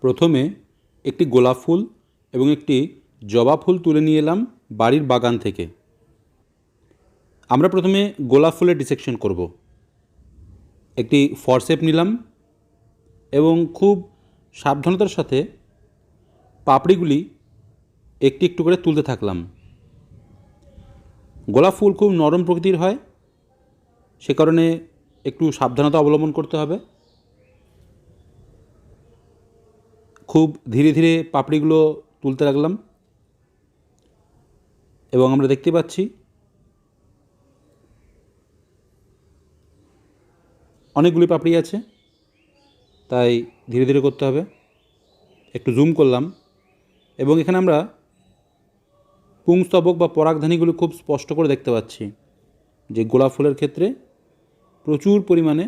প্রথমে একটি গোলাপ ফুল এবং একটি জবা ফুল তুলে নিয়ে এলাম বাড়ির বাগান থেকে। আমরা প্রথমে গোলাপ ফুলের ডিসেকশন করব। একটি ফরসেপ নিলাম এবং খুব সাবধানতার সাথে পাপড়িগুলি একটু একটু করে তুলতে থাকলাম। গোলাপ ফুল খুব নরম প্রকৃতির হয়, সে কারণে একটু সাবধানতা অবলম্বন করতে হবে। খুব ধীরে ধীরে পাপড়িগুলো তুলতে লাগলাম এবং আমরা দেখতে পাচ্ছি অনেকগুলি পাপড়ি আছে, তাই ধীরে ধীরে করতে হবে। একটু জুম করলাম এবং এখানে আমরা পুংস্তবক বা পরাগধানীগুলো খুব স্পষ্ট করে দেখতে পাচ্ছি যে গোলাপ ফুলের ক্ষেত্রে প্রচুর পরিমাণে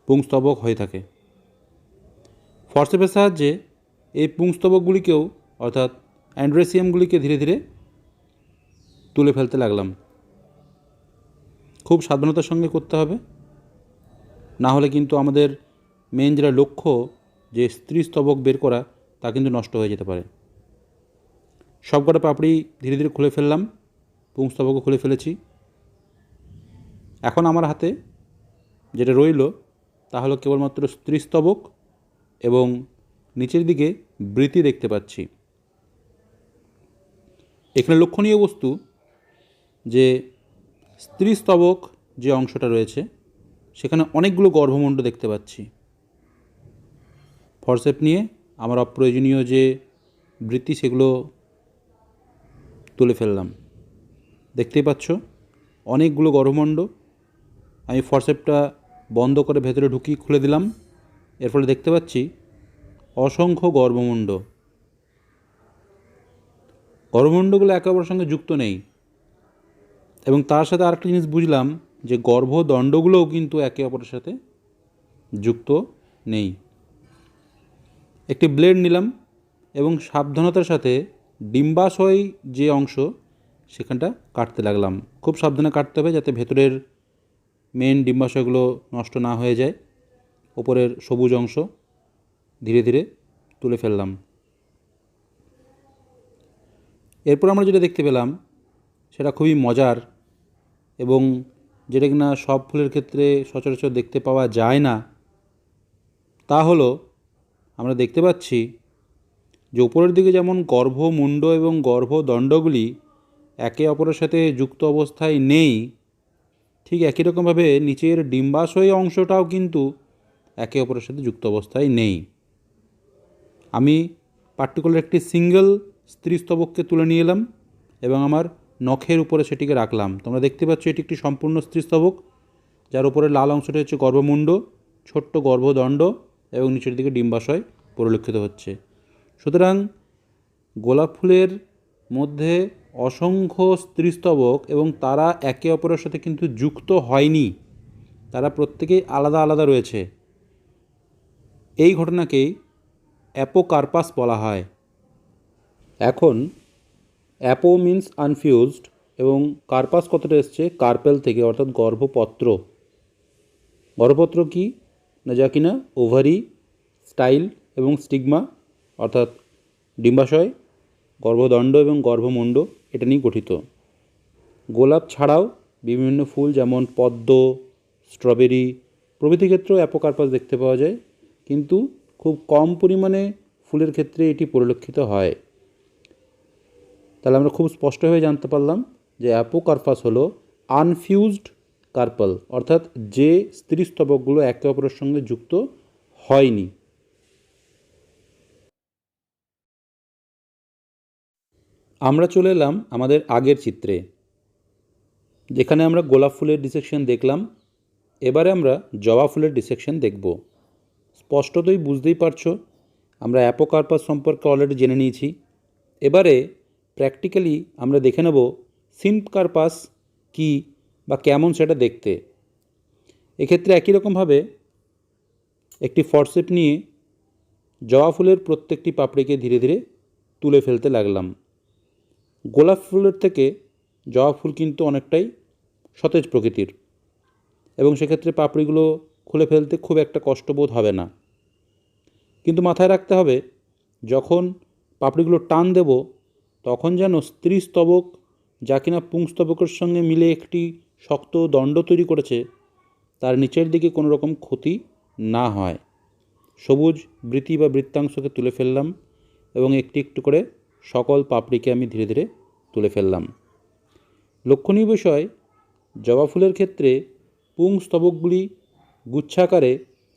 পুংস্তবক হয়ে থাকে। ফরসেপের সাহায্যে এই পুংস্তবকগুলিকেও অর্থাৎ অ্যান্ড্রেসিয়ামগুলিকে ধীরে ধীরে তুলে ফেলতে লাগলাম। খুব সাবধানতার সঙ্গে করতে হবে, না হলে কিন্তু আমাদের মেন যেটা লক্ষ্য যে স্ত্রীস্তবক বের করা তা কিন্তু নষ্ট হয়ে যেতে পারে। সবকটা পাপড়ি ধীরে ধীরে খুলে ফেললাম, পুংস্তবকও খুলে ফেলেছি। এখন আমার হাতে যেটা রইল তা হলো কেবলমাত্র স্ত্রীস্তবক এবং নিচের দিকে বৃতি দেখতে পাচ্ছি। এখানে লক্ষণীয় বস্তু যে স্ত্রীস্তবক যে অংশটা রয়েছে সেখানে অনেকগুলো গর্ভমুণ্ড দেখতে পাচ্ছি। ফরসেপ নিয়ে আমার অপ্রয়োজনীয় যে বৃতি সেগুলো তুলে ফেললাম। দেখতেই পাচ্ছ অনেকগুলো গর্ভমুণ্ড। আমি ফরসেপটা বন্ধ করে ভেতরে ঢুকিয়ে খুলে দিলাম। এর ফলে দেখতে পাচ্ছি অসংখ্য গর্ভমুণ্ড। গর্ভমুণ্ডগুলো একে অপরের সঙ্গে যুক্ত নেই এবং তার সাথে আরেকটা জিনিস বুঝলাম যে গর্ভদণ্ডগুলোও কিন্তু একে অপরের সাথে যুক্ত নেই। একটি ব্লেড নিলাম এবং সাবধানতার সাথে ডিম্বাশয় যে অংশ সেখানটা কাটতে লাগলাম। খুব সাবধানে কাটতে হবে যাতে ভেতরের মেন ডিম্বাশয়গুলো নষ্ট না হয়ে যায়। ওপরের সবুজ অংশ ধীরে ধীরে তুলে ফেললাম। এরপর আমরা যেটা দেখতে পেলাম সেটা খুবই মজার এবং যেটা কিনা সব ফুলের ক্ষেত্রে সচরাচর দেখতে পাওয়া যায় না। তা হলো আমরা দেখতে পাচ্ছি যে উপরের দিকে যেমন গর্ভমুণ্ড এবং গর্ভদণ্ডগুলি একে অপরের সাথে যুক্ত অবস্থায় নেই, ঠিক একই রকমভাবে নিচের ডিম্বাশয় অংশটাও কিন্তু একে অপরের সাথে যুক্ত অবস্থায় নেই। আমি পার্টিকুলার একটি সিঙ্গেল স্ত্রীস্তবককে তুলে নিয়ে এলাম এবং আমার নখের উপরে সেটিকে রাখলাম। তোমরা দেখতে পাচ্ছ এটি একটি সম্পূর্ণ স্ত্রীস্তবক, যার উপরে লাল অংশটি হচ্ছে গর্ভমুণ্ড, ছোট্ট গর্ভদণ্ড এবং নিচের দিকে ডিম্বাশয় পরিলক্ষিত হচ্ছে। সুতরাং গোলাপ ফুলের মধ্যে অসংখ্য স্ত্রীস্তবক এবং তারা একে অপরের সাথে কিন্তু যুক্ত হয়নি, তারা প্রত্যেকেই আলাদা আলাদা রয়েছে। এই ঘটনাকেই অ্যাপোকার্পাস বলা হয়। এখন অ্যাপো মিন্স আনফিউজড এবং কার্পাস কথাটা এসছে কার্পেল থেকে, অর্থাৎ গর্ভপত্র। গর্ভপত্র কি না, যা কিনা ওভারি, স্টাইল এবং স্টিগমা অর্থাৎ ডিম্বাশয়, গর্ভদণ্ড এবং গর্ভমুণ্ড এটা নিয়ে গঠিত। গোলাপ ছাড়াও বিভিন্ন ফুল যেমন পদ্ম, স্ট্রবেরি প্রভৃতি ক্ষেত্রেও অ্যাপোকার্পাস দেখতে পাওয়া যায়, কিন্তু খুব কম পরিমাণে ফুলের ক্ষেত্রে এটি পরিলক্ষিত হয়। তাহলে আমরা খুব স্পষ্টভাবে জানতে পারলাম যে অ্যাপোকার্পাস হলো আনফিউজড কার্পেল, অর্থাৎ যে স্ত্রীস্তবকগুলো একে অপরের সঙ্গে যুক্ত হয়নি। আমরা চলে এলাম আমাদের আগের চিত্রে। যেখানে আমরা গোলাপ ফুলের ডিসেকশন দেখলাম, এবারে আমরা জবা ফুলের ডিসেকশন দেখব। স্পষ্টতই বুঝতেই পারছো আমরা অ্যাপোকার্পাস সম্পর্কে অলরেডি জেনে নিয়েছি। এবারে প্র্যাকটিক্যালি আমরা দেখে নেব সিনকার্পাস কী বা কেমন সেটা দেখতে। এক্ষেত্রে একই রকমভাবে একটি ফরসেপ নিয়ে জবা ফুলের প্রত্যেকটি পাপড়িকে ধীরে ধীরে তুলে ফেলতে লাগলাম। গোলাপ ফুলের থেকে জবা ফুল কিন্তু অনেকটাই সতেজ প্রকৃতির এবং সেক্ষেত্রে পাপড়িগুলো খুলে ফেলতে খুব একটা কষ্টবোধ হবে না। কিন্তু মাথায় রাখতে হবে যখন পাপড়িগুলো টান দেব তখন যেন স্ত্রীস্তবক, যা কিনা পুংস্তবকের সঙ্গে মিলে একটি শক্ত দণ্ড তৈরি করেছে, তার নিচের দিকে কোনো রকম ক্ষতি না হয়। সবুজ বৃতি বা বৃত্তাংশকে তুলে ফেললাম এবং একটি একটু করে সকল পাপড়িকে আমি ধীরে ধীরে তুলে ফেললাম। লক্ষণীয় বিষয়, জবা ফুলের ক্ষেত্রে পুংস্তবকগুলি গুচ্ছাকারে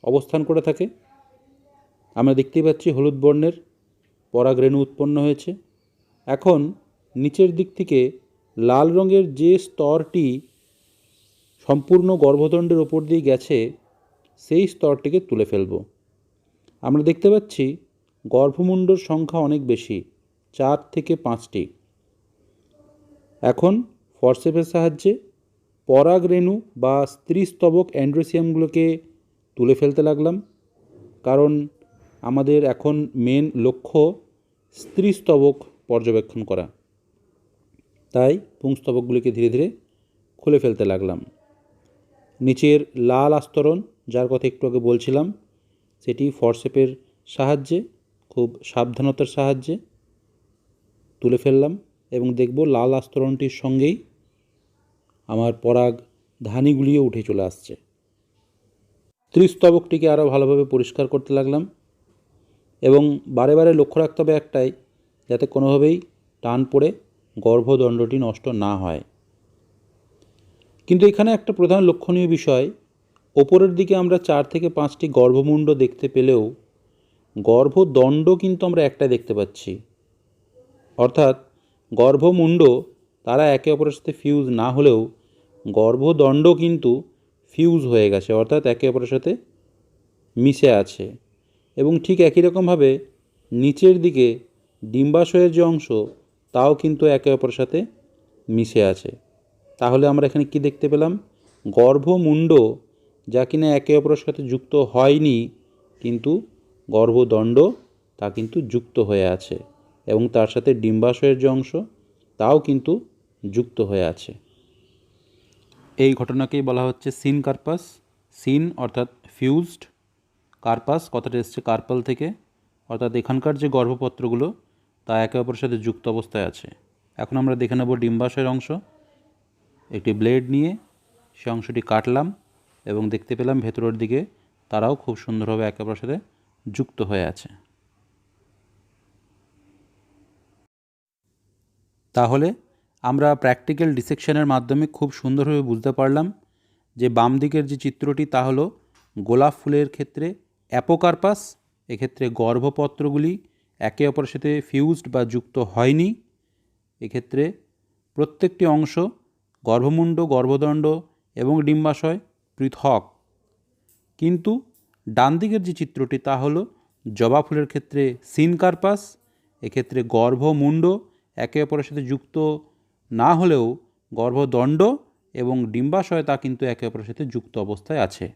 অবস্থান করে থাকে। আমরা দেখতেই পাচ্ছি হলুদ বর্ণের পরাগরেণু উৎপন্ন হয়েছে। এখন নিচের দিক থেকে লাল রঙের যে স্তরটি সম্পূর্ণ গর্ভদণ্ডের ওপর দিয়ে গেছে সেই স্তরটিকে তুলে ফেলব। আমরা দেখতে পাচ্ছি গর্ভমুণ্ডর সংখ্যা অনেক বেশি, 4 থেকে 5টি। এখন ফরসেপের সাহায্যে পরাগরেণু বা স্ত্রীস্তবক অ্যান্ড্রোসিয়ামগুলোকে তুলে ফেলতে লাগলাম, কারণ আমাদের এখন মেন লক্ষ্য স্ত্রীস্তবক পর্যবেক্ষণ করা। তাই পুংস্তবকগুলিকে ধীরে ধীরে খুলে ফেলতে লাগলাম। নিচের লাল আস্তরণ, যার কথা একটু আগে বলছিলাম, সেটি ফরসেপের সাহায্যে খুব সাবধানতার সাহায্যে তুলে ফেললাম এবং দেখব লাল আস্তরণটির সঙ্গেই আমার পরাগ ধানীগুলিও উঠে চলে আসছে। স্ত্রীস্তবকটিকে আরও ভালোভাবে পরিষ্কার করতে লাগলাম এবং বারে বারে লক্ষ্য রাখতে হবে একটাই, যাতে কোনোভাবেই টান পড়ে গর্ভদণ্ডটি নষ্ট না হয়। কিন্তু এখানে একটা প্রধান লক্ষণীয় বিষয়, ওপরের দিকে আমরা 4 থেকে 5টি গর্ভমুণ্ড দেখতে পেলেও গর্ভদণ্ড কিন্তু আমরা একটা দেখতে পাচ্ছি। অর্থাৎ গর্ভমুণ্ড তারা একে অপরের সাথে ফিউজ না হলেও গর্ভদণ্ড কিন্তু ফিউজ হয়ে গেছে, অর্থাৎ একে অপরের সাথে মিশে আছে। এবং ঠিক একই রকমভাবে নিচের দিকে ডিম্বাশয়ের যে অংশ তাও কিন্তু একে অপরের সাথে মিশে আছে। তাহলে আমরা এখানে কি দেখতে পেলাম? গর্ভমুণ্ড যা কিনা একে অপরের সাথে যুক্ত হয়নি, কিন্তু গর্ভদণ্ড তা কিন্তু যুক্ত হয়ে আছে এবং তার সাথে ডিম্বাশয়ের যে অংশ তাও কিন্তু যুক্ত হয়ে আছে। এই ঘটনাকেই বলা হচ্ছে সিনকার্পাস। সিন অর্থাৎ ফিউজড, কার্পাস কথাটা এসছে কার্পেল থেকে, অর্থাৎ এখানকার যে গর্ভপত্রগুলো তা একে অপরের সাথে যুক্ত অবস্থায় আছে। এখন আমরা দেখে নেব ডিম্বাশয়ের অংশ। একটি ব্লেড নিয়ে সে অংশটি কাটলাম এবং দেখতে পেলাম ভেতরের দিকে তারাও খুব সুন্দরভাবে একে অপরের সাথে যুক্ত হয়ে আছে। তাহলে আমরা প্র্যাকটিক্যাল ডিসেকশনের মাধ্যমে খুব সুন্দরভাবে বুঝতে পারলাম যে বাম দিকের যে চিত্রটি তা হলো গোলাপ ফুলের ক্ষেত্রে অ্যাপোকার্পাস, এক্ষেত্রে গর্ভপত্রগুলি একে অপরের সাথে ফিউজড বা যুক্ত হয়নি। এক্ষেত্রে প্রত্যেকটি অংশ গর্ভমুণ্ড, গর্ভদণ্ড এবং ডিম্বাশয় পৃথক। কিন্তু ডান দিকের যে চিত্রটি তা হলো জবা ফুলের ক্ষেত্রে সিনকার্পাস, এক্ষেত্রে গর্ভমুণ্ড একে অপরের সাথে যুক্ত না হলেও গর্ভদণ্ড এবং ডিম্বাশয় তা কিন্তু একে অপরের সাথে যুক্ত অবস্থায় আছে।